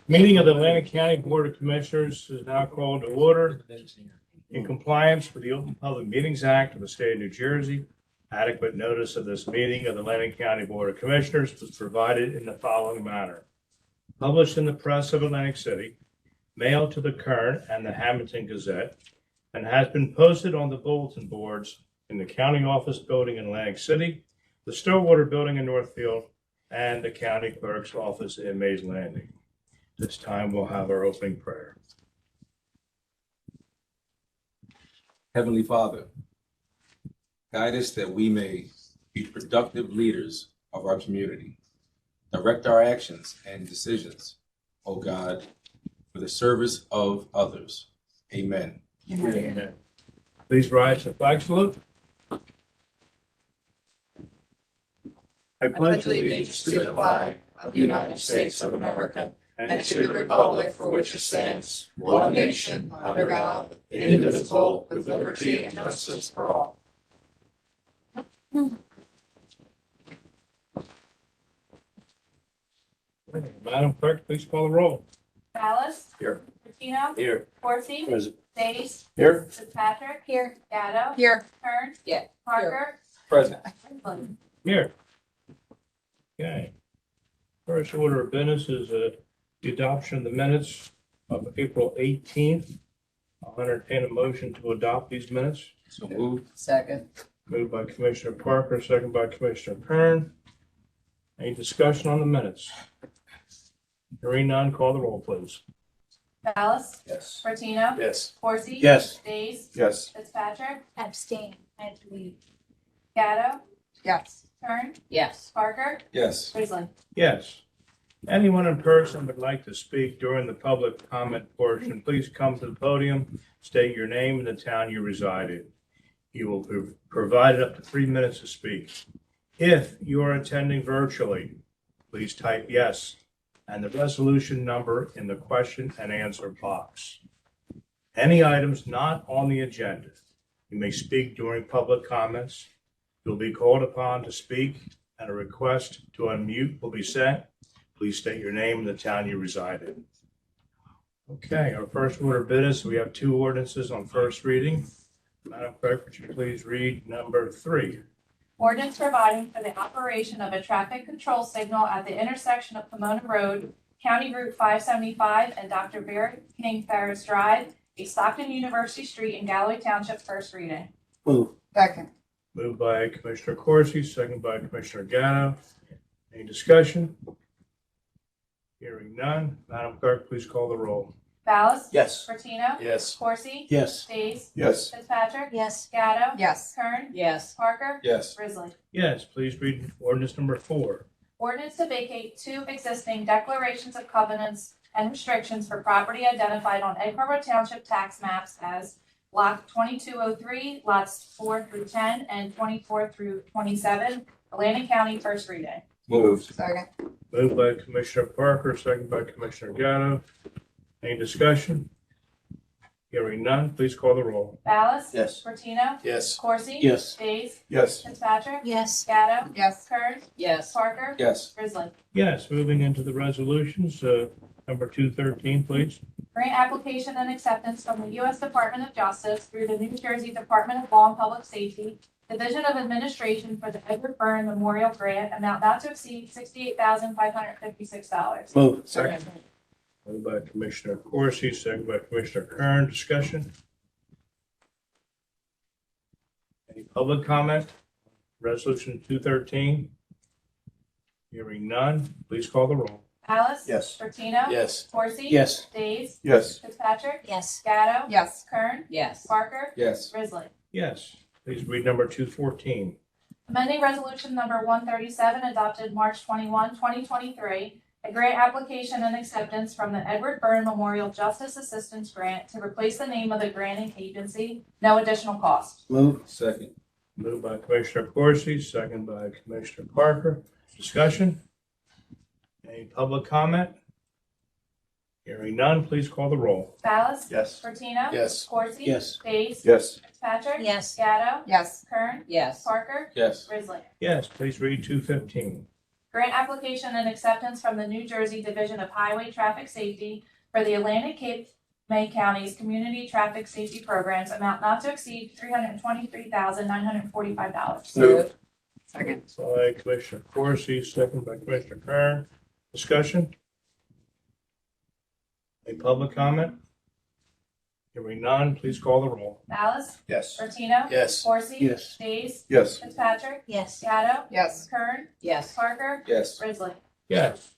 Meeting of the Atlantic County Board of Commissioners is now called to order. In compliance with the Open Public Meetings Act of the State of New Jersey, adequate notice of this meeting of the Atlantic County Board of Commissioners was provided in the following manner. Published in the Press of Atlantic City, mailed to the Kern and the Hamilton Gazette, and has been posted on the bulletin boards in the County Office Building in Atlantic City, the Stillwater Building in Northfield, and the County Clerk's Office in Mays Landing. This time we'll have our opening prayer. Heavenly Father, guide us that we may be productive leaders of our community. Direct our actions and decisions, O God, for the service of others. Amen. Amen. Please rise to the flag salute. I pledge allegiance to the flag of the United States of America and to the republic for which it stands, one nation, under God, indivisible, with liberty and justice for all. Madam Clerk, please call the roll. Ballas. Here. Patino. Here. Corsi. Present. Days. Here. Fitzpatrick. Here. Gatto. Here. Kern. Yeah. Parker. Present. Strickland. Here. Okay. First order of business is the adoption of the minutes of April 18th. I'll entertain a motion to adopt these minutes. So moved. Second. Moved by Commissioner Parker, second by Commissioner Kern. Any discussion on the minutes? Hearing none, call the roll, please. Ballas. Yes. Patino. Yes. Corsi. Yes. Days. Yes. Fitzpatrick. Abstain. I had to leave. Gatto. Yes. Kern. Yes. Parker. Yes. Risley. Yes. Anyone in person would like to speak during the public comment portion, please come to the podium, state your name and the town you reside in. You will be provided up to 3 minutes to speak. If you are attending virtually, please type yes and the resolution number in the question and answer box. Any items not on the agenda, you may speak during public comments. You'll be called upon to speak and a request to unmute will be sent. Please state your name and the town you reside in. Okay, our first order of business, we have 2 ordinances on first reading. Madam Clerk, would you please read number 3? Ordinance providing for the operation of a traffic control signal at the intersection of Pomona Road, County Route 575 and Dr. Barrett King Ferris Drive, a Stockton University Street in Galloway Township, first reading. Move. Second. Moved by Commissioner Corsi, second by Commissioner Gatto. Any discussion? Hearing none. Madam Clerk, please call the roll. Ballas. Yes. Patino. Yes. Corsi. Yes. Days. Yes. Fitzpatrick. Yes. Gatto. Yes. Kern. Yes. Parker. Yes. Risley. Yes, please read ordinance number 4. Ordinance to vacate 2 existing declarations of covenants and restrictions for property identified on Egg Harbor Township tax maps as Block 2203, lots 4 through 10, and 24 through 27, Atlantic County, first reading. Moved. Second. Moved by Commissioner Parker, second by Commissioner Gatto. Any discussion? Hearing none, please call the roll. Ballas. Yes. Bertino. Yes. Corsi. Yes. Days. Yes. Fitzpatrick. Yes. Gatto. Yes. Kern. Yes. Parker. Yes. Risley. Yes, moving into the resolutions, number 213, please. Grant application and acceptance from the U.S. Department of Justice through the New Jersey Department of Law and Public Safety, Division of Administration for the Edward Byrne Memorial Grant, amount not to exceed $68,556. Move. Second. Moved by Commissioner Corsi, second by Commissioner Kern. Discussion? Any public comment? Resolution 213? Hearing none, please call the roll. Alice. Yes. Bertino. Yes. Corsi. Yes. Days. Yes. Fitzpatrick. Yes. Gatto. Yes. Kern. Yes. Parker. Yes. Risley. Yes. Please read number 214. Amending Resolution Number 137 adopted March 21, 2023, a grant application and acceptance from the Edward Byrne Memorial Justice Assistance Grant to replace the name of the granting agency, no additional cost. Move. Second. Moved by Commissioner Corsi, second by Commissioner Parker. Discussion? Any public comment? Hearing none, please call the roll. Ballas. Yes. Bertino. Yes. Corsi. Yes. Days. Yes. Fitzpatrick. Yes. Gatto. Yes. Kern. Yes. Parker. Yes. Risley. Yes, please read 215. Grant application and acceptance from the New Jersey Division of Highway Traffic Safety for the Atlantic Cape May County's Community Traffic Safety Programs, amount not to exceed $323,945. Move. Second. By Commissioner Corsi, second by Commissioner Kern. Discussion? Any public comment? Hearing none, please call the roll. Ballas? Yes. Martino? Yes. Corsi? Yes. Days? Yes. Fitzpatrick? Yes. Gatto? Yes. Kern? Yes. Parker? Yes. Risley? Yes.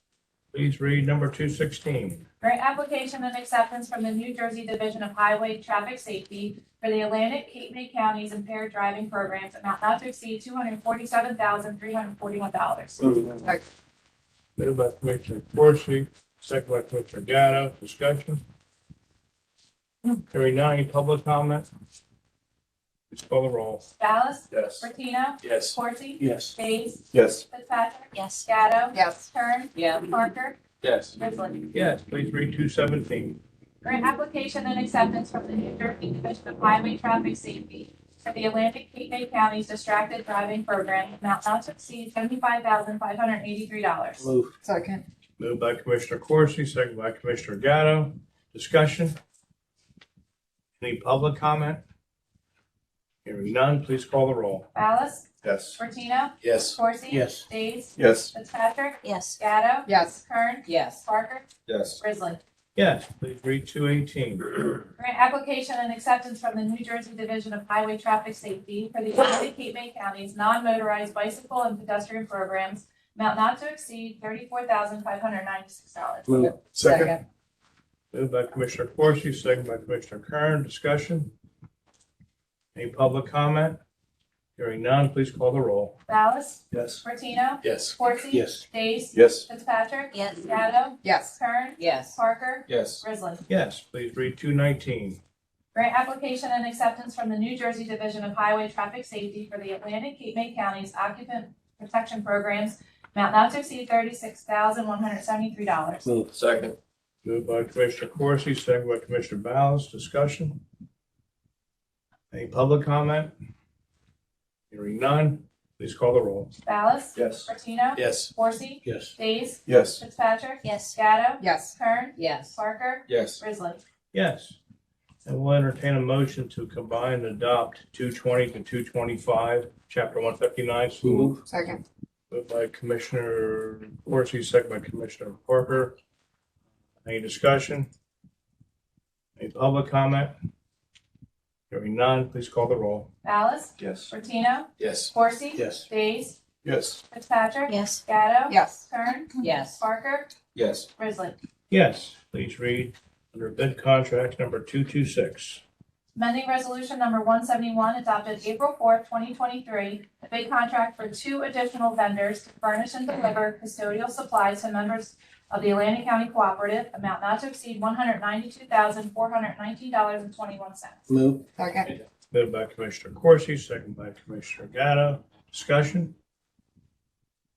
Please read number 216. Grant application and acceptance from the New Jersey Division of Highway Traffic Safety for the Atlantic Cape May County's impaired driving programs, amount not to exceed $247,341. Second. Moved by Commissioner Corsi, second by Commissioner Gatto. Discussion? Hearing none, any public comment? Please call the roll. Ballas? Yes. Martino? Yes. Corsi? Yes. Days? Yes. Fitzpatrick? Yes. Gatto? Yes. Kern? Yeah. Parker? Yes. Risley? Yes, please read 217. Grant application and acceptance from the New Jersey Division of Highway Traffic Safety for the Atlantic Cape May County's distracted driving program, amount not to exceed $75,583. Move. Second. Moved by Commissioner Corsi, second by Commissioner Gatto. Discussion? Any public comment? Hearing none, please call the roll. Ballas? Yes. Martino? Yes. Corsi? Yes. Days? Yes. Fitzpatrick? Yes. Gatto? Yes. Kern? Yes. Parker? Yes. Risley? Yes, please read 218. Grant application and acceptance from the New Jersey Division of Highway Traffic Safety for the Atlantic Cape May County's non-motorized bicycle and pedestrian programs, amount not to exceed $34,596. Move. Second. Moved by Commissioner Corsi, second by Commissioner Kern. Discussion? Any public comment? Hearing none, please call the roll. Ballas? Yes. Martino? Yes. Corsi? Yes. Days? Yes. Fitzpatrick? Yes. Gatto? Yes. Kern? Yes. Parker? Yes. Risley? Yes, please read 219. Grant application and acceptance from the New Jersey Division of Highway Traffic Safety for the Atlantic Cape May County's occupant protection programs, amount not to exceed $36,173. Move. Second. Moved by Commissioner Corsi, second by Commissioner Ballas. Discussion? Any public comment? Hearing none, please call the roll. Ballas? Yes. Martino? Yes. Corsi? Yes. Days? Yes. Fitzpatrick? Yes. Gatto? Yes. Kern? Yes. Parker? Yes. Risley? Yes. And we'll entertain a motion to combine and adopt 220 to 225, Chapter 159. Move. Second. Moved by Commissioner Corsi, second by Commissioner Parker. Any discussion? Any public comment? Hearing none, please call the roll. Ballas? Yes. Martino? Yes. Corsi? Yes. Days? Yes. Fitzpatrick? Yes. Gatto? Yes. Kern? Yes. Parker? Yes. Risley? Yes, please read under bid contract number 226. Amending resolution number 171 adopted April 4th, 2023, a bid contract for 2 additional vendors to furnish and deliver custodial supplies to members of the Atlantic County Cooperative, amount not to exceed $192,419.21. Move. Second. Moved by Commissioner Corsi, second by Commissioner Gatto. Discussion?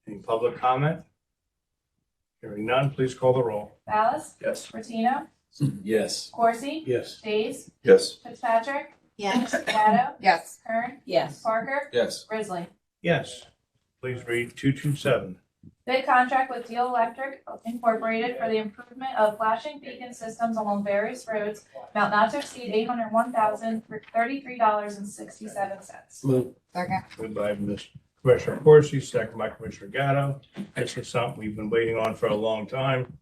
Any public comment? Hearing none, please call the roll. Ballas? Yes. Martino? Yes. Corsi? Yes. Days? Yes. Fitzpatrick? Yes. Gatto? Yes. Kern? Yes. Parker? Yes. Risley? Yes. Please read 227. Bid contract with Deal Electric Incorporated for the improvement of flashing beacon systems along various roads, amount not to exceed $801,033.67. Move. Second. Moved by Commissioner Corsi, second by Commissioner Gatto. This is something we've been waiting on for a long time.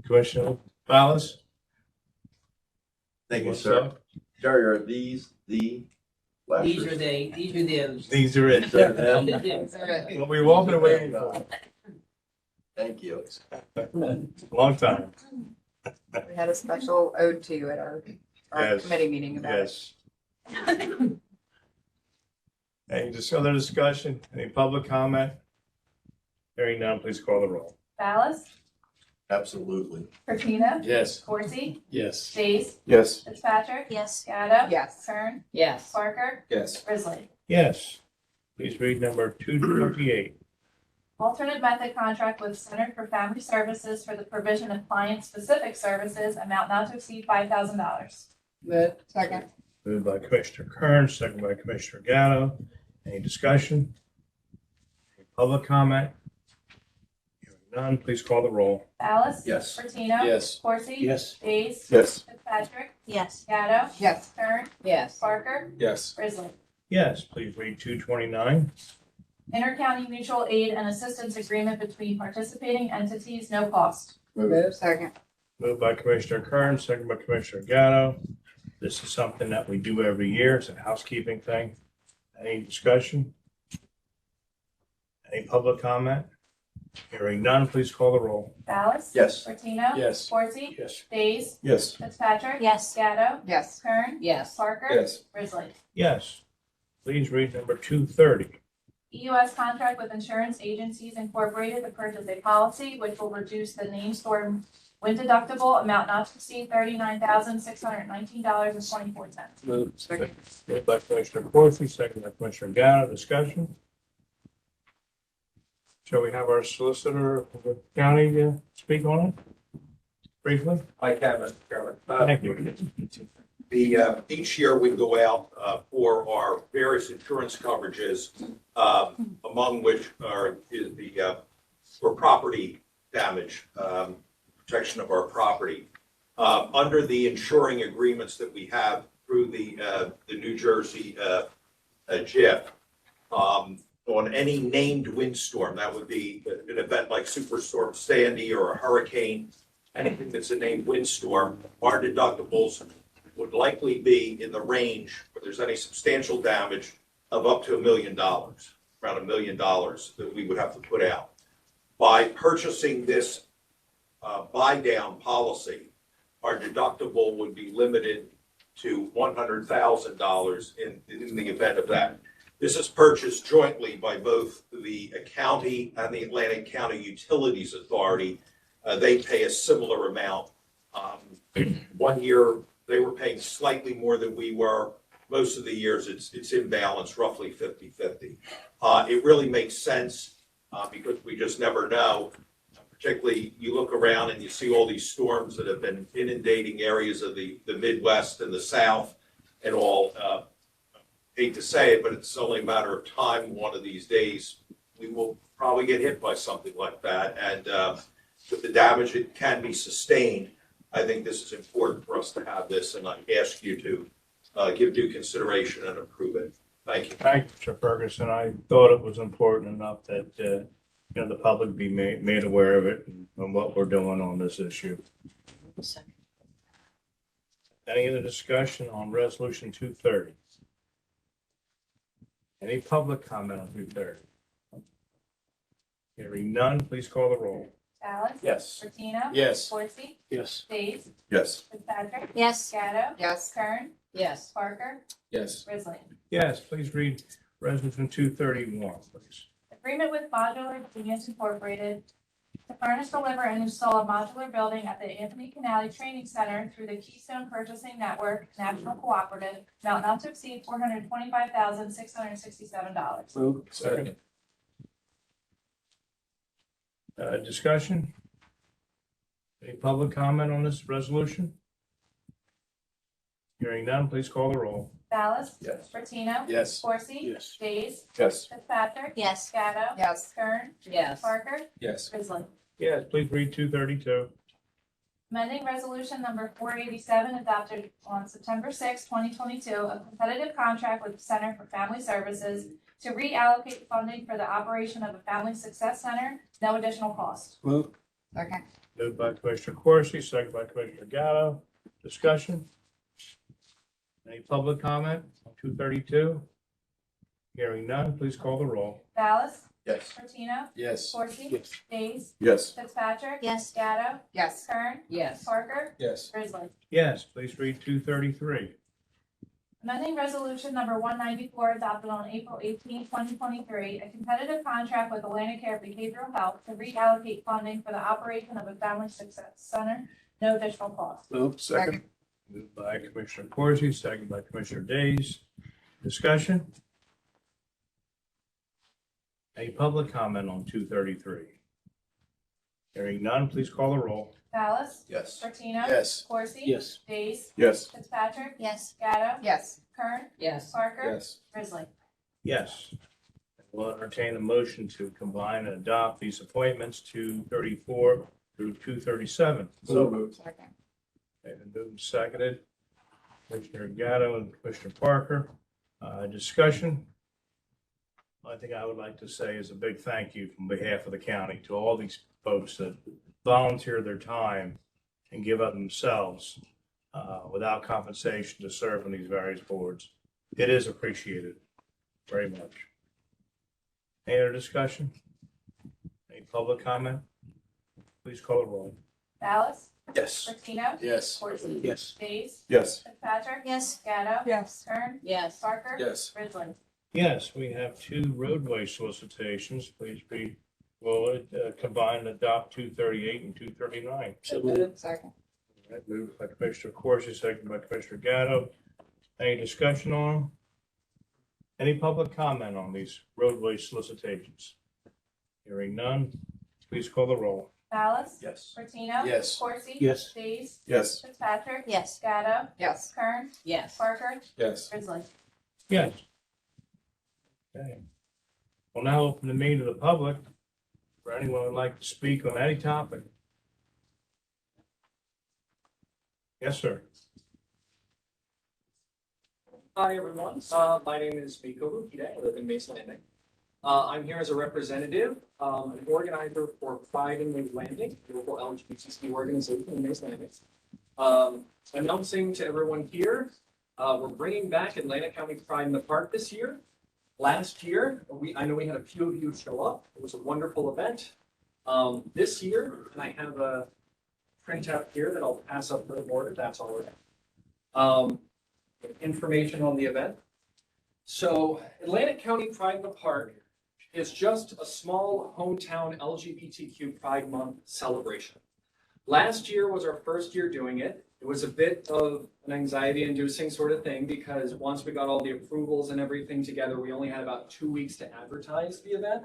Commissioner Ballas? Thank you, What's sir. up? Jerry, are these the flashers? These are those. These are it. They're them? What we've all been waiting for. Thank you. Long time. We had a special ode to you at our Yes. committee meeting about it. Yes. Any other discussion? Any public comment? Hearing none, please call the roll. Ballas? Absolutely. Martino? Yes. Corsi? Yes. Days? Yes. Fitzpatrick? Yes. Gatto? Yes. Kern? Yes. Parker? Yes. Risley? Yes. Please read number 228. Alternate method contract with Center for Family Services for the provision of client-specific services, amount not to exceed $5,000. Move. Second. Moved by Commissioner Kern, second by Commissioner Gatto. Any discussion? Any public comment? none, please call the roll. Ballas? Yes. Martino? Yes. Corsi? Yes. Days? Yes. Fitzpatrick? Yes. Gatto? Yes. Kern? Yes. Parker? Yes. Grizzly. Yes, please read 229. Intercounty mutual aid and assistance agreement between participating entities, no cost. Move. Second. Moved by Commissioner Kern, second by Commissioner Gatto. This is something that we do every year. It's a housekeeping thing. Any discussion? Any public comment? Hearing none, please call the roll. Ballas? Yes. Martino? Yes. Corsi? Yes. Days? Yes. Fitzpatrick? Yes. Gatto? Yes. Kern? Yes. Parker? Yes. Grizzly. Yes. Please read number 230. EUS contract with Insurance Agencies Incorporated to purchase a policy which will reduce the named storm wind deductible amount not to exceed $39,619.24. Move. Second. Moved by Commissioner Corsi, second by Commissioner Gatto. Discussion? Shall we have our solicitor of the county speak on it briefly? I can, Mr. Chairman. Thank you. Each year we go out for our various insurance coverages, among which is for property damage, protection of our property. Under the insuring agreements that we have through the New Jersey JIF, on any named windstorm, that would be an event like Superstorm Sandy or a hurricane, anything that's a named windstorm, our deductibles would likely be in the range, where there's any substantial damage, of up to $1 million, around $1 million that we would have to put out. By purchasing this buy-down policy, our deductible would be limited to $100,000 in the event of that. This is purchased jointly by both the county and the Atlantic County Utilities Authority. They pay a similar amount. 1 year, they were paying slightly more than we were. Most of the years, it's in balance, roughly 50-50. It really makes sense because we just never know. Particularly, you look around and you see all these storms that have been inundating areas of the Midwest and the South and all. Hate to say it, but it's only a matter of time. One of these days, we will probably get hit by something like that. And with the damage that can be sustained, I think this is important for us to have this, and I ask you to give due consideration and approve it. Thank you. Thank you, Mr. Ferguson. I thought it was important enough that, the public be made aware of it and what we're doing on this issue. Any other discussion on resolution 230? Any public comment on 230? Hearing none, please call the roll. Ballas? Yes. Martino? Yes. Corsi? Yes. Days? Yes. Fitzpatrick? Yes. Gatto? Yes. Kern? Yes. Parker? Yes. Grizzly. Yes, please read resolution 231, please. Agreement with Modular Genius Incorporated to furnish, deliver, and install a modular building at the Anthony Canale Training Center through the Keystone Purchasing Network National Cooperative, amount not to exceed $425,667. Move. Second. Discussion? Any public comment on this resolution? Hearing none, please call the roll. Ballas? Yes. Martino? Yes. Corsi? Yes. Days? Yes. Fitzpatrick? Yes. Gatto? Yes. Kern? Yes. Parker? Yes. Grizzly. Yes, please read 232. Amending resolution number 487 adopted on September 6, 2022, a competitive contract with the Center for Family Services to reallocate funding for the operation of a Family Success Center, no additional cost. Move. Second. Moved by Commissioner Corsi, second by Commissioner Gatto. Discussion? Any public comment on 232? Hearing none, please call the roll. Ballas? Yes. Martino? Yes. Corsi? Yes. Days? Yes. Fitzpatrick? Yes. Gatto? Yes. Kern? Yes. Parker? Yes. Grizzly. Yes, please read 233. Amending resolution number 194 adopted on April 18, 2023, a competitive contract with Atlantic Care Behavioral Health to reallocate funding for the operation of a Family Success Center, no additional cost. Move. Second. Moved by Commissioner Corsi, second by Commissioner Days. Discussion? Any public comment on 233? Hearing none, please call the roll. Ballas? Yes. Martino? Yes. Corsi? Yes. Days? Yes. Fitzpatrick? Yes. Gatto? Yes. Kern? Yes. Parker? Yes. Grizzly. Yes. We'll entertain a motion to combine and adopt these appointments, 234 through 237. So moved. Second. David moved, seconded. Commissioner Gatto and Commissioner Parker. Discussion. I think I would like to say is a big thank you from behalf of the county to all these folks that volunteer their time and give up themselves without compensation to serve on these various boards. It is appreciated very much. Any other discussion? Any public comment? Please call the roll. Ballas? Yes. Martino? Yes. Worsney? Yes. Days? Yes. Fitzpatrick? Yes. Gatto? Yes. Kern? Yes. Parker? Yes. Ridley? Yes, we have two roadway solicitations. Please be willing to combine and adopt 238 and 239. Second. Moved by Commissioner Corsi, seconded by Commissioner Gatto. Any discussion on them? Any public comment on these roadway solicitations? Hearing none, please call the roll. Ballas? Yes. Martino? Yes. Corsi? Yes. Days? Yes. Fitzpatrick? Yes. Gatto? Yes. Kern? Yes. Parker? Yes. Ridley? Yes. Okay. We'll now open the meeting to the public. For anyone who would like to speak on any topic. Yes, sir. Hi, everyone. My name is Miko Lukide. I live in Mason Landing. I'm here as a representative, an organizer for Pride in Mays Landing, a local LGBTQ organization in Mays Landing. Announcing to everyone here, we're bringing back Atlantic County Pride in the Park this year. Last year, I know we had a few of you show up. It was a wonderful event. This year, and I have a printout here that I'll pass up to the board if that's all right. Information on the event. So Atlantic County Pride in the Park is just a small hometown LGBTQ Pride Month celebration. Last year was our first year doing it. It was a bit of an anxiety-inducing sort of thing because once we got all the approvals and everything together, we only had about 2 weeks to advertise the event.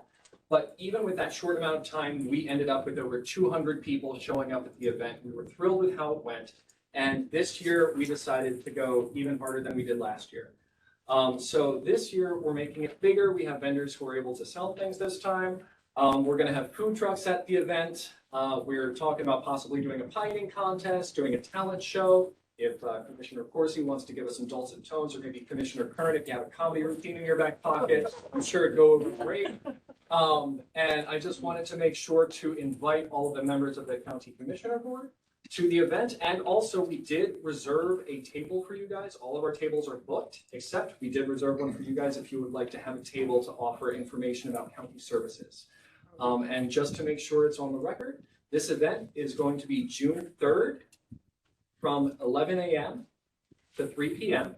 But even with that short amount of time, we ended up with over 200 people showing up at the event. We were thrilled with how it went. And this year, we decided to go even harder than we did last year. So this year, we're making it bigger. We have vendors who are able to sell things this time. We're going to have food trucks at the event. We're talking about possibly doing a pie eating contest, doing a talent show. If Commissioner Corsi wants to give us some dulcet tones, or maybe Commissioner Kern, if you have a comedy routine in your back pocket, I'm sure it'd go over great. And I just wanted to make sure to invite all of the members of the County Commissioner Board to the event. And also, we did reserve a table for you guys. All of our tables are booked, except we did reserve one for you guys if you would like to have a table to offer information about county services. And just to make sure it's on the record, this event is going to be June 3rd from 11 a.m. to 3 p.m.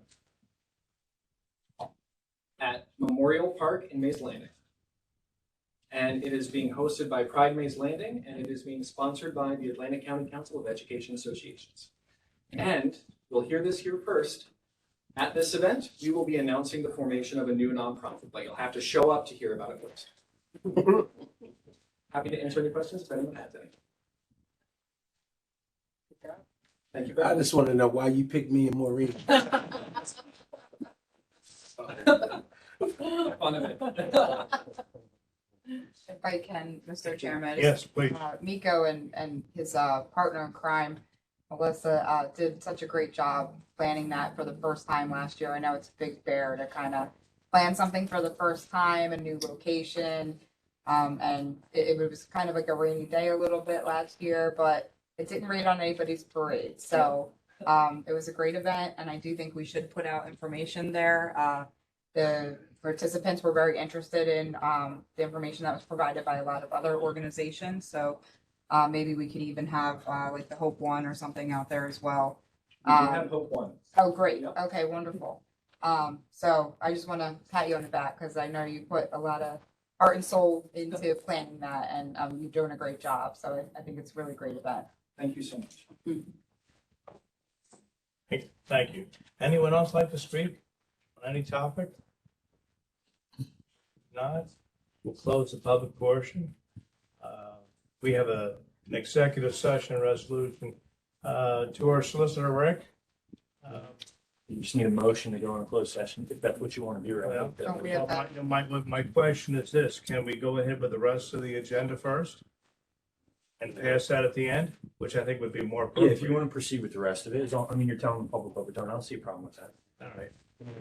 at Memorial Park in Mays Landing. And it is being hosted by Pride Mays Landing, and it is being sponsored by the Atlantic County Council of Education Associations. And you'll hear this here first. At this event, we will be announcing the formation of a new nonprofit, but you'll have to show up to hear about it first. Happy to answer any questions if anyone has any. Thank you. I just want to know why you picked me and Maureen. Fun of it. If I can, Mr. Chairman. Yes, please. Miko and his partner in crime, Melissa, did such a great job planning that for the first time last year. I know it's a big bear to kind of plan something for the first time, a new location. And it was kind of like a rainy day a little bit last year, but it didn't rain on anybody's parade. So it was a great event, and I do think we should put out information there. The participants were very interested in the information that was provided by a lot of other organizations. So maybe we could even have like the Hope One or something out there as well. We do have Hope One. Oh, great. Yep. Okay, wonderful. So I just want to pat you on the back because I know you put a lot of heart and soul into planning that, and you're doing a great job. So I think it's a really great event. Thank you so much. Thank you. Anyone else like to speak on any topic? Not, we'll close the public portion. We have an executive session resolution to our solicitor, Rick. You just need a motion to go in a closed session, if that's what you want to do. right? Well, Don't we have that? my question is this, can we go ahead with the rest of the agenda first? And pass that at the end, which I think would be more Yeah, appropriate. if you want to proceed with the rest of it, I mean, you're telling the public what we're doing, I don't see a problem with that. All right.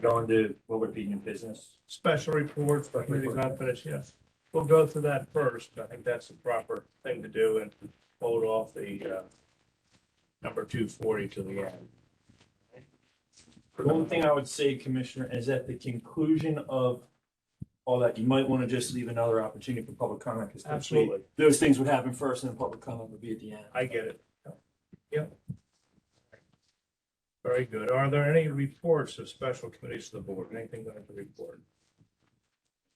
Go into what would be new business. Special report, committee confidence, yes. We'll go through that first. I think that's the proper thing to do and hold off the number 240 to the end. The one thing I would say, Commissioner, is at the conclusion of all that, you might want to just leave another opportunity for public comment. Because Absolutely. those things would happen first and then public comment would be at the end. I get it. Yep. Very good. Are there any reports of special committees to the board? Anything going to report?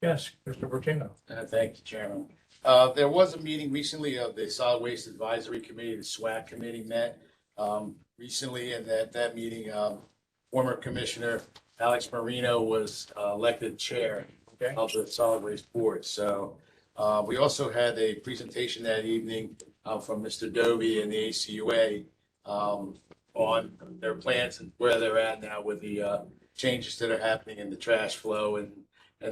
Yes, Mr. Bertino. Thank you, Chairman. There was a meeting recently of the Solid Waste Advisory Committee, the SWAC committee met recently, and at that meeting, former Commissioner Alex Marino was elected chair of the Solid Waste Board. So we also had a presentation that evening from Mr. Dovey and the ACUA on their plans and where they're at now with the changes that are happening in the trash flow, and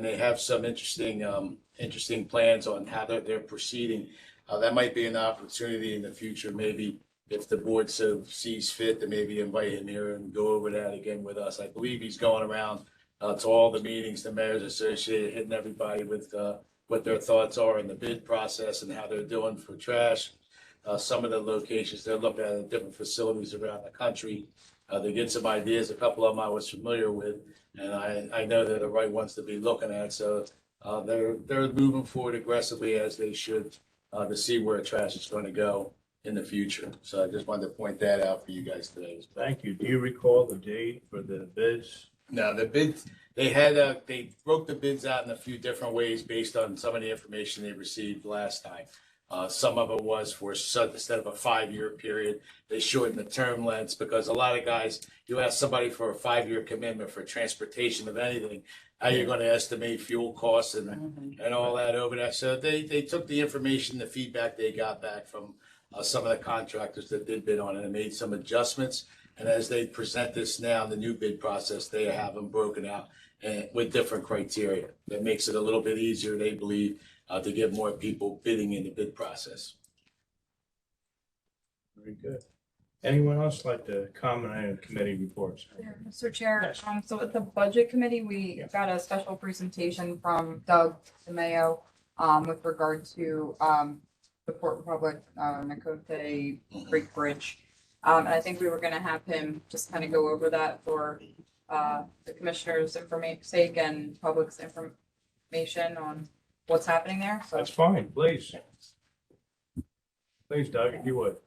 they have some interesting plans on how they're proceeding. That might be an opportunity in the future, maybe if the board so sees fit, to maybe invite him here and go over that again with us. I believe he's going around to all the meetings, the Mayor's Association, hitting everybody with what their thoughts are in the bid process and how they're doing for trash. Some of the locations they're looking at different facilities around the country. They get some ideas. A couple of them I was familiar with, and I know they're the right ones to be looking at. So they're moving forward aggressively as they should to see where trash is going to go in the future. So I just wanted to point that out for you guys today. Thank you. Do you recall the date for the bids? No, the bids, they broke the bids out in a few different ways based on some of the information they received last time. Some of it was for instead of a 5-year period, they shortened the term lengths because a lot of guys, you ask somebody for a 5-year commitment for transportation of anything, how you're going to estimate fuel costs and all that over there. So they took the information, the feedback they got back from some of the contractors that did bid on it and made some adjustments. And as they present this now, the new bid process, they have them broken out with different criteria. That makes it a little bit easier, they believe, to get more people bidding in the bid process. Very good. Anyone else like to comment on any committee reports? Yeah, Mr. Chair, Yes. so at the Budget Committee, we Yeah. got a special presentation from Doug DeMayo with regard to the Port Republic, Nakote Creek Bridge. And I think we were gonna have him just kind of go over that for the commissioners' sake and public's information on what's happening there, so. That's fine, please. Please, Doug, if you would.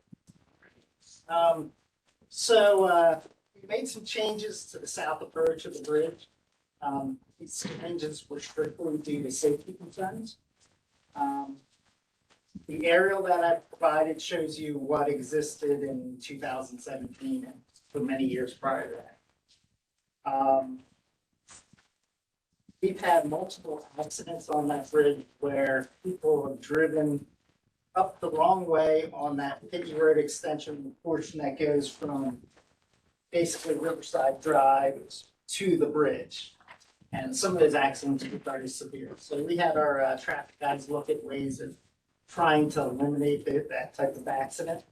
We made some changes to the south approach of the bridge. These changes were strictly due to safety concerns. The aerial that I provided shows you what existed in 2017 and for many years prior to that. We've had multiple accidents on that bridge where people have driven up the wrong way on that Pitney Road extension portion that goes from basically Riverside Drive to the bridge. And some of those accidents were very severe. So we had our traffic guys look at ways of trying to eliminate that type of accident.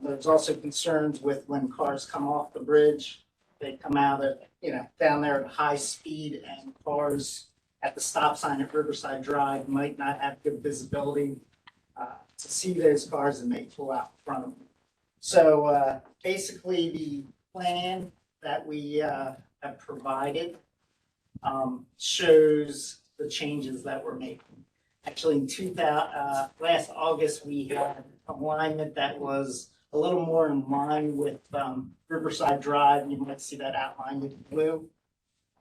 There's also concerns with when cars come off the bridge. They come out at, down there at high speed, and cars at the stop sign at Riverside Drive might not have good visibility to see those cars, and may pull out in front of them. So basically, the plan that we have provided shows the changes that we're making. Actually, in last August, we had alignment that was a little more in line with Riverside Drive. You might see that outlined in blue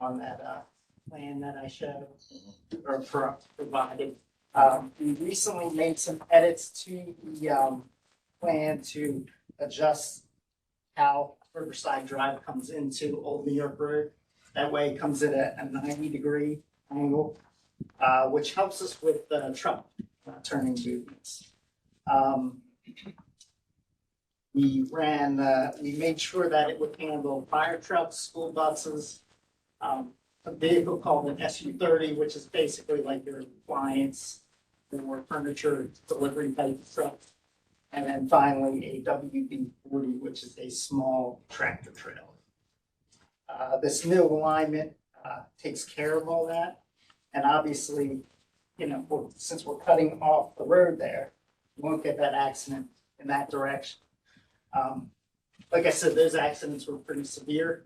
on that plan that I showed or provided. We recently made some edits to the plan to adjust how Riverside Drive comes into Old New York Road. That way it comes at a 90-degree angle, which helps us with truck turning movements. we made sure that it would handle fire trucks, school buses, a vehicle called an SU-30, which is basically like your appliance or furniture delivery type truck. And then finally, a WB-40, which is a small tractor trailer. This new alignment takes care of all that. And obviously, you know, since we're cutting off the road there, we won't get that accident in that direction. Like I said, those accidents were pretty severe,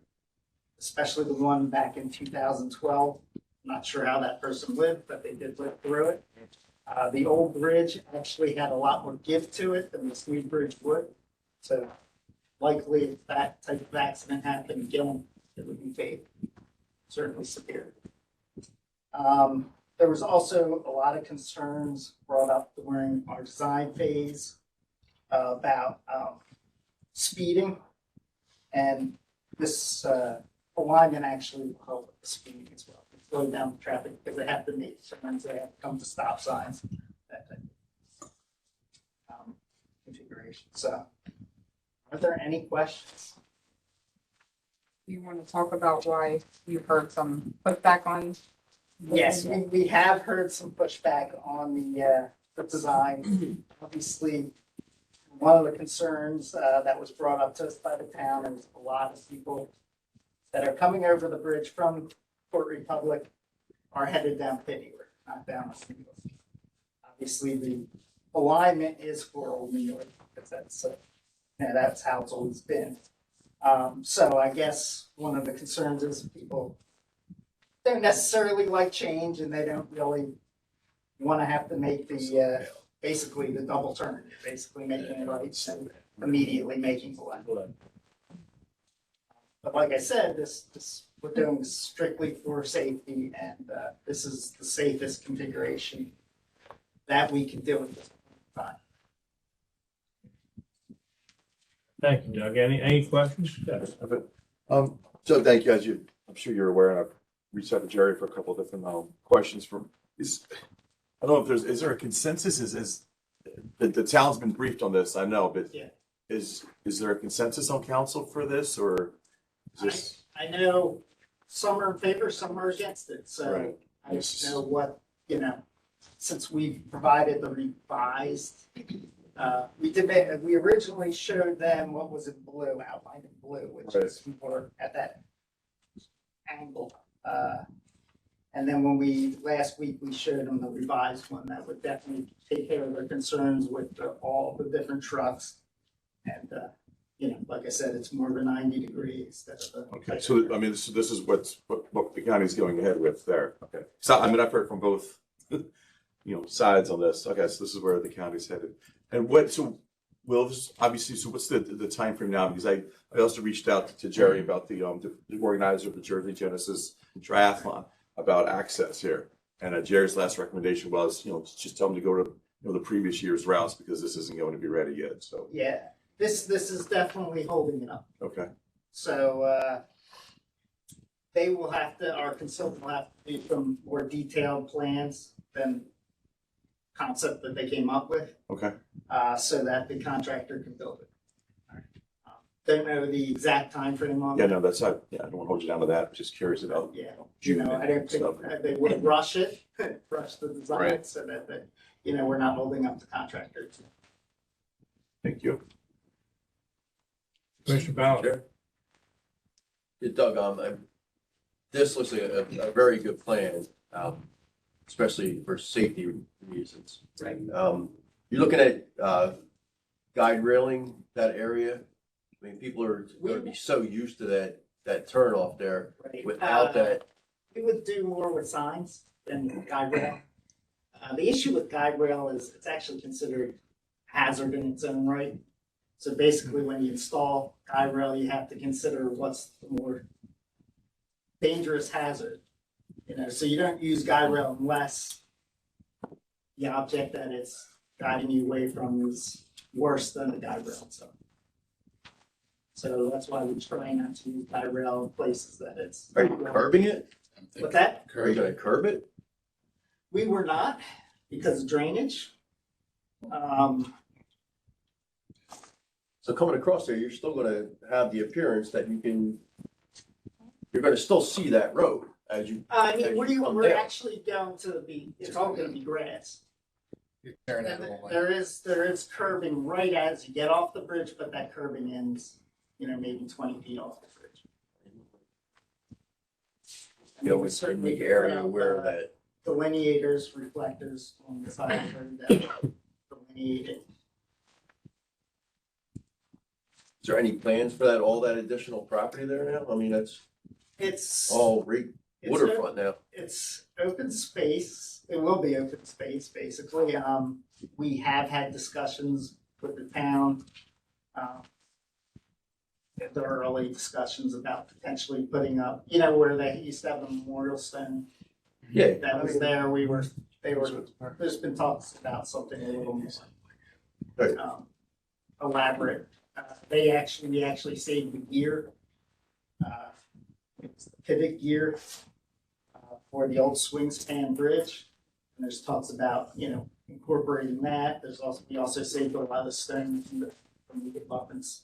especially the one back in 2012. Not sure how that person lived, but they did live through it. The old bridge actually had a lot more give to it than this new bridge would. So likely if that type of accident happened again, it would be fatal, certainly severe. There was also a lot of concerns brought up during our design phase about speeding. And this alignment actually will help with the speeding as well. Slow down the traffic because they have to make, sometimes they have to come to stop signs, that type of configuration. So are there any questions? You want to talk about why you've heard some pushback on? Yes, we have heard some pushback on the design. Obviously, one of the concerns that was brought up to us by the town is a lot of people that are coming over the bridge from Port Republic are headed down Pittsburgh, not down New York. Obviously, the alignment is for Old New York because that's how it's always been. So I guess one of the concerns is people don't necessarily like change and they don't really want to have to make the basically the double turn. You're basically making it right and immediately making the left. But like I said, this we're doing strictly for safety, and this is the safest configuration that we can do at this time. Thank you, Doug. Any questions? Yes. So thank you, I'm sure you're aware, and I've reached out to Jerry for a couple of different questions from, I don't know if is there a consensus, is the town's been briefed on this, I know, but Yeah. is there a consensus on council for this, or is this? I know some are in favor, some are against it, so Right. I just know what, since we provided the revised, we originally showed them what was in blue, outlined in blue, which is more at that angle. And then last week, we showed them the revised one that would definitely take care of their concerns with all the different trucks. And, like I said, it's more of a 90 degrees. Okay, so I mean, this is what the county's going ahead with there. Okay, so I mean, I've heard from both, sides on this. Okay, so this is where the county's headed. And what's the timeframe now? Because I also reached out to Jerry about the organizer of the Jersey Genesis Triathlon about access here. And Jerry's last recommendation was, just tell them to go to the previous year's routes because this isn't going to be ready yet. So yeah, this is definitely holding it up. okay. So they will our consultant will have to do some more detailed plans than concept that they came up with. Okay. So that the contractor can build it. Don't know the exact time frame on Yeah, it. no, I don't want to hold you down to that. I'm just curious about. Yeah, June I don't and think stuff. they would rush it, rush the design Right. so that, we're not holding up the contractor. Thank you. Commissioner Ballinger? Yeah, Doug, this looks like a very good plan, especially for safety reasons. Right. You're looking at guide railing that area. I mean, people are going to be so used to that turn off there Right. without that. We would do more with signs than guide rail. The issue with guide rail is it's actually considered hazard in its own right. So basically, when you install guide rail, you have to consider what's the more dangerous hazard. So you don't use guide rail unless the object that it's guiding you away from is worse than the guide rail itself. So that's why we try not to use guide rail in places that it's. Are you curbing it? What's that? Are you going to curb it? We were not So coming across there, you're still gonna have the appearance that you're gonna still see that road as you. I as mean, you come we're down. actually going to be, it's all gonna be grass. You're tearing that whole way. There is curbing right as you get off the bridge, but that curbing ends, maybe 20 feet off the bridge. You know, it's in the area where that, Delineators, reflectors on the side of the road that delineate it. is there any plans for that, all that additional property there now? I mean, that's It's. all right it's waterfront now. It's open space. It will be open space, basically. We have had discussions with the town. The early discussions about potentially putting up, where they used to have the memorial stone Yeah. that was there. There's been talks about something a little Right. more elaborate. We actually saved the gear. It was the pivot gear for the old swing span bridge. And there's talks about, incorporating that. We also saved a lot of stone from the abutments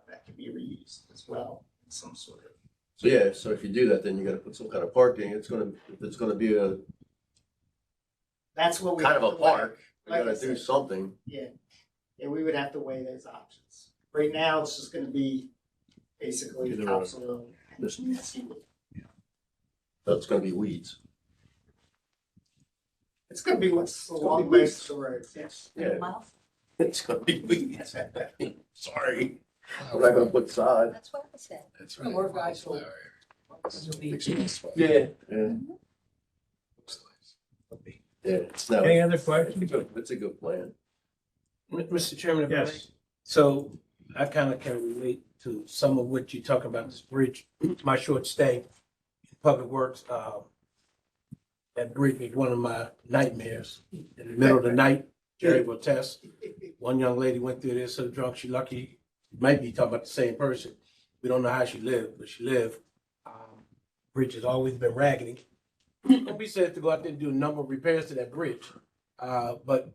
that can be reused as well in some sort of. So yeah, so if you do that, then you gotta put some kind of parking. If it's gonna be a That's what we. kind of have a to weigh. park, you Like I gotta do said. something. Yeah, we would have to weigh those options. Right now, it's just gonna be basically To the road. topsoil. So it's gonna be weeds. It's gonna be what's along most of the road, yes. Yeah. It's gonna be weeds. Sorry. I'm not gonna put sod. That's what I said. That's right. More guys will- Yeah. Yeah. Yeah, it's no. Any other questions? It's a good plan. Mr. Chairman, if I may. Yes. So I kind of can relate to some of what you talk about this bridge. My short stay in Public Works, that bridge is one of my nightmares. In the middle of the night, Jerry will test. One young lady went through there so drunk, she lucky, might be talking about the same person. We don't know how she lived, but she lived. Bridge has always been raggedy. And we said to go out there and do a number of repairs to that bridge. But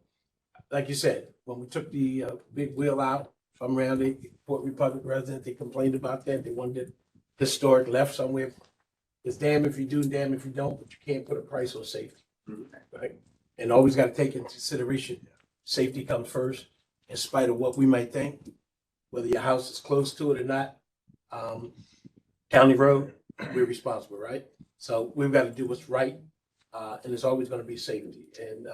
like you said, when we took the big wheel out from around the Port Republic resident, they complained about that. They wanted it historic left somewhere. It's damn if you do, damn if you don't, but you can't put a price on safety. Right? And always got to take into consideration, safety comes first, in spite of what we might think, whether your house is close to it or not. County road, we're responsible, right? So we've got to do what's right, and it's always going to be safety. And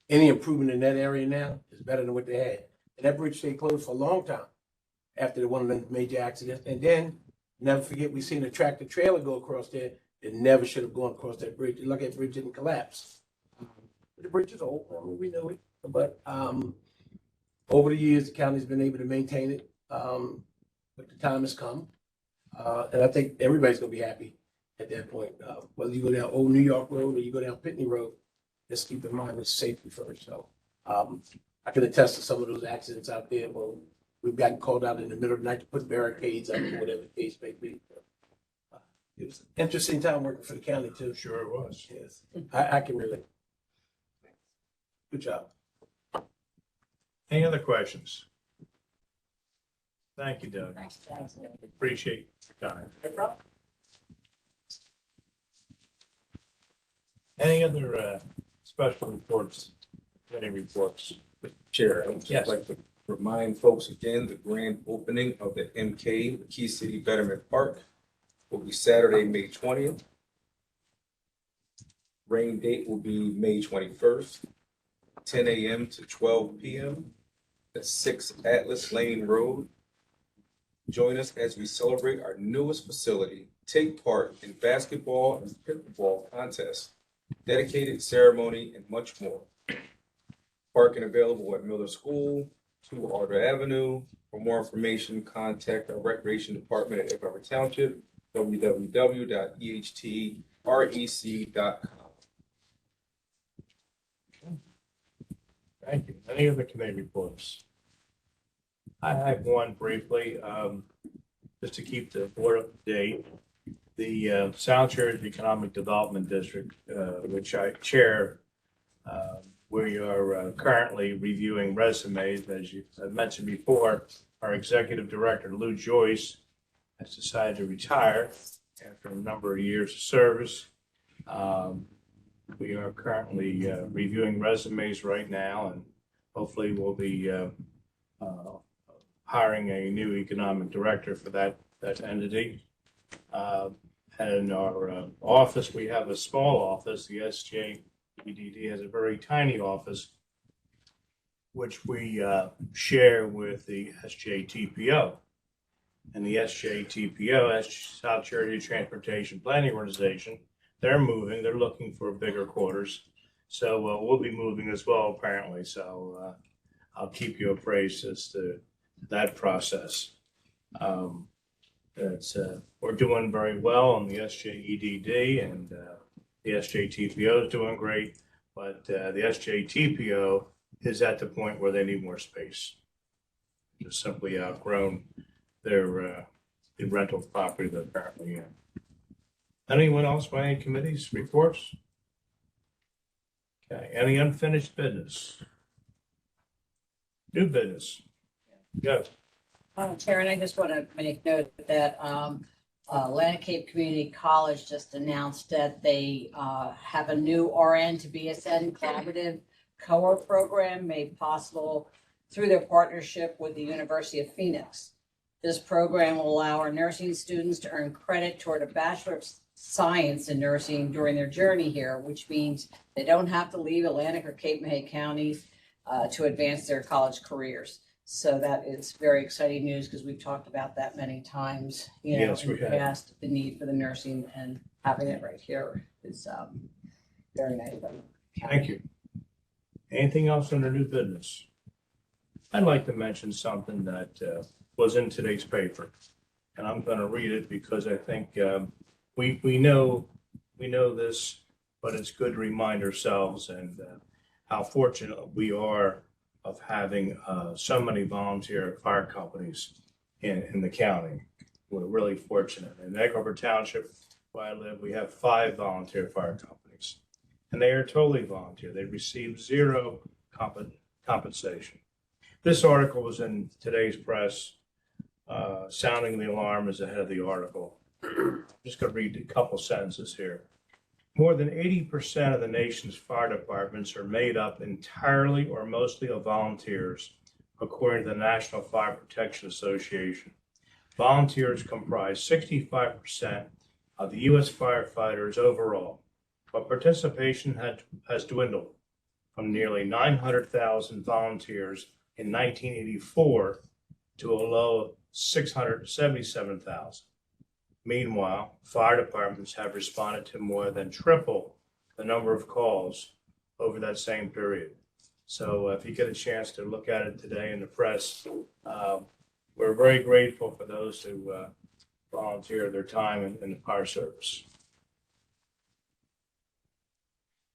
any improvement in that area now is better than what they had. And that bridge stayed closed for a long time after one of the major accidents. And then, never forget, we seen a tractor trailer go across there. It never should have gone across that bridge. Look, that bridge didn't collapse. The bridge is old, I mean, we know it. But over the years, the county's been able to maintain it. But the time has come. And I think everybody's going to be happy at that point. Whether you go down Old New York Road or you go down Pitney Road, just keep in mind it's safety first. So I can attest to some of those accidents out there where we've gotten called out in the middle of the night to put barricades up or whatever the case may be. It was an interesting time working for the county too. Sure it was. Yes, I can relate. Good job. Any other questions? Thank you, Doug. Thanks, guys. Appreciate your time. No problem. Any other special reports? Any reports? Chair, I would Yes. just like to remind folks again, the grand opening of the MK Key City Betterment Park will be Saturday, May 20th. Rain date will be May 21st, 10 a.m. to 12 p.m. at 6 Atlas Lane Road. Join us as we celebrate our newest facility, take part in basketball and pickleball contests, dedicated ceremony, and much more. Parking available at Miller School, 2 Arthur Avenue. For more information, contact our Recreation Department at Evansville Township, www.ehtrec.com. Thank you. Any other committee reports? I have one briefly, just to keep the board up to date. The South Jersey Economic Development District, which I chair, We are currently reviewing resumes. As I mentioned before, our executive director, Lou Joyce, has decided to retire after a number of years of service. We are currently reviewing resumes right now, and hopefully we'll be hiring a new economic director for that entity. And in our office, we have a small office. The SJEDD has a very tiny office, which we share with the SJTPO. And the SJTPO, South Jersey Transportation Planning Organization, they're moving. They're looking for bigger quarters. So we'll be moving as well, apparently. So I'll keep you appraised as to that process. We're doing very well on the SJEDD, and the SJTPO is doing great, but the SJTPO is at the point where they need more space. Just simply outgrown their the rental property they're currently in. Anyone else by any committees, reports? Okay, any unfinished business? New business? Go. Karen, I just want to make note that Atlantic Cape Community College just announced that they have a new RN to BSN collaborative co-op program made possible through their partnership with the University of Phoenix. This program will allow our nursing students to earn credit toward a Bachelor of Science in Nursing during their journey here, which means they don't have to leave Atlantic or Cape May counties to advance their college careers. So that is very exciting news because we've talked about that many times, you know, Yes, in we the have. past, the need for the nursing, and having it right here is very nice. Thank you. Anything else under new business? I'd like to mention something that was in today's paper, and I'm going to read it because I think we know this, but it's good to remind ourselves and how fortunate we are of having so many volunteer fire companies in the county. We're really fortunate. In Egg Harbor Township, where I live, we have 5 volunteer fire companies, and they are totally volunteer. They receive zero compensation. This article was in today's press. Sounding the alarm is ahead of the article. I'm just going to read a couple sentences here. More than 80% of the nation's fire departments are made up entirely or mostly of volunteers, according to the National Fire Protection Association. Volunteers comprise 65% of the U.S. firefighters overall, but participation has dwindled from nearly 900,000 volunteers in 1984 to a low of 677,000. Meanwhile, fire departments have responded to more than triple the number of calls over that same period. So if you get a chance to look at it today in the press, we're very grateful for those who volunteer their time in the fire service.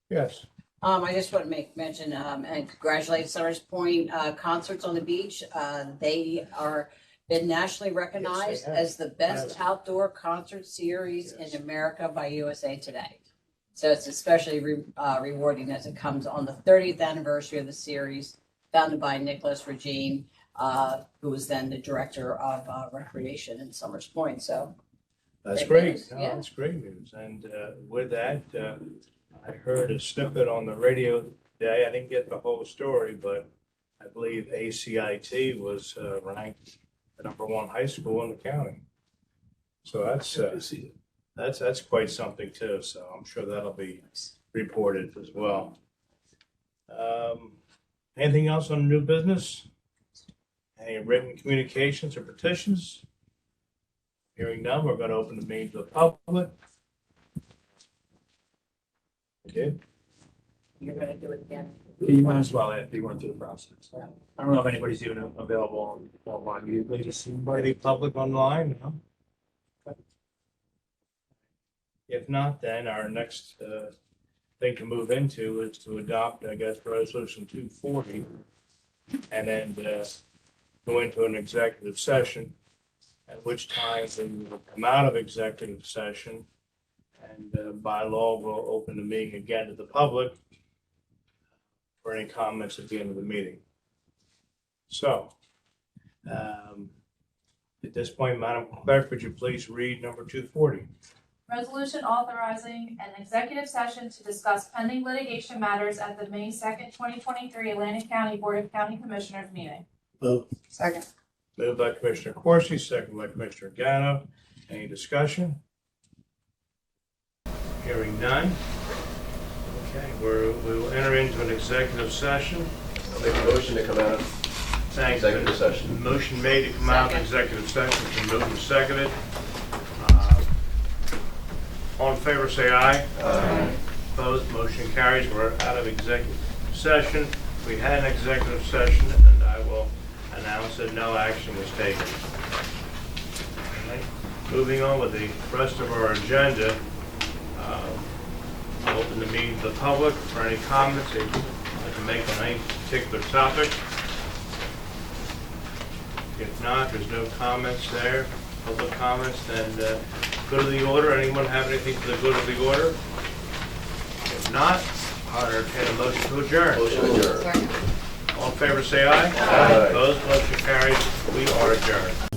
Yes. I just want to make mention and congratulate Summers Point Concerts on the Beach. They are been nationally recognized as the best outdoor concert series in America by USA Today. So it's especially rewarding as it comes on the 30th anniversary of the series, founded by Nicholas Regine, who was then the director of recreation in Summers Point. So That's Big great. news, No, yeah. That's great news. And with that, I heard a snippet on the radio today. I didn't get the whole story, but I believe ACIT was ranked the #1 high school in the county. So that's quite something too. So I'm sure that'll be reported as well. Anything else on new business? Any written communications or petitions? Hearing none, we're going to open the meeting to the public. Okay. you're going to do it again. You might as well if you went through the process. I don't know if anybody's even available online. You just Any public online? No? If not, then our next thing to move into is to adopt, I guess, resolution 240, and then go into an executive session, at which time we will come out of executive session, and by law, we'll open the meeting again to the public for any comments at the end of the meeting. So, at this point, Madam Clerk, would you please read number 240? Resolution authorizing an executive session to discuss pending litigation matters at the May 2nd, 2023 Atlantic County Board of County Commissioners meeting. Move. Second. Moved by Commissioner Corsi, second by Commissioner Gatto. Any discussion? Hearing none. Okay, we will enter into an executive session. I'll make a motion to come out of Thanks. executive session. Motion made to come out of Second. executive session, been moved and seconded. All in favor, say aye. Aye. Opposed, motion carries. We're out of executive session. We had an executive session, and I will announce that no action was taken. All right. Moving on with the rest of our agenda, I'll open the meeting to the public for any comments they would like to make on any particular topic. If not, there's no comments there, public comments, then go to the order. Anyone have anything for the good of the order? If not, I'll entertain a motion to adjourn. Motion to adjourn. Second. All in favor, say aye. Aye. Opposed, motion carries. We are adjourned.